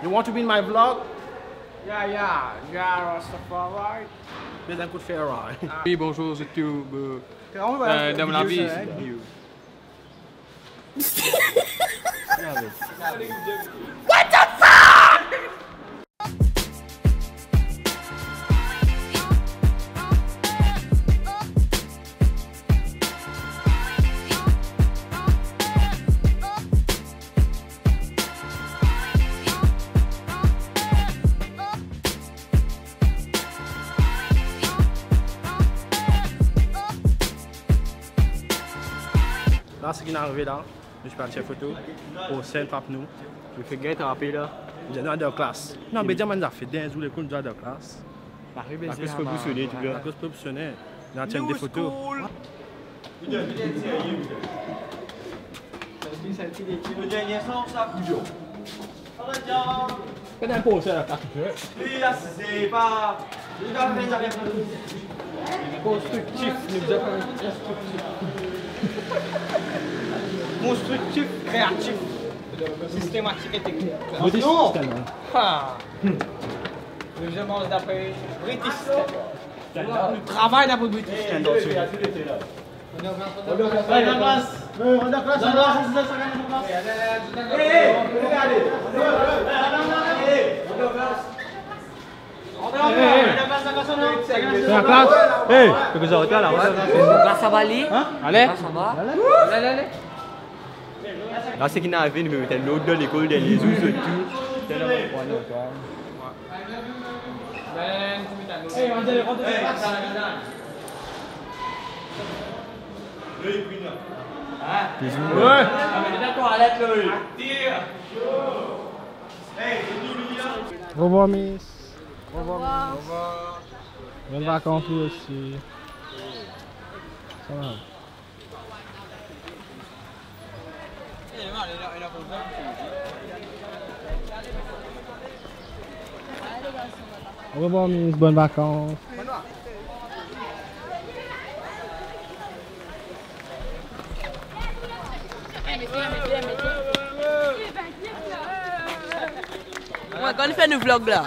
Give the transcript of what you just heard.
You want to be in my vlog? Yeah, Rastafari. Mais un coup de fer. Oui, bonjour YouTube. Dans la vie. What the fuck? Là, ce qui est arrivé là, je suis parti en photo pour Saint-Pape-nous. Je fais bien tremper là. J'ai dans de classe. Non, mais dis-moi, on a fait 15 jours les cours de classe. La cause proportionnée, tu vois. La cause proportionnée. On tient des photos. Le dernier son, ça toujours. Qu'est-ce que tu poses là? Oui, là, c'est pas. Je dois faire ça. Constructif, nous avons Constructif, créatif, systématique et technique. non! Nous avons d'après British Standard. Nous travaillons d'après British Standard. la classe. Hey, tu peux sortir là. Grâce à Bali. Allez. Ça va. Allez. Là, c'est qui est arrivé, nous mettons l'autre de l'école, des les jours et tout. C'est là, Au revoir, Miss. Au revoir. Bonnes vacances aussi. Ça va. Au revoir, Miss. Bonnes vacances. Ouais, quand il fait une vlog là.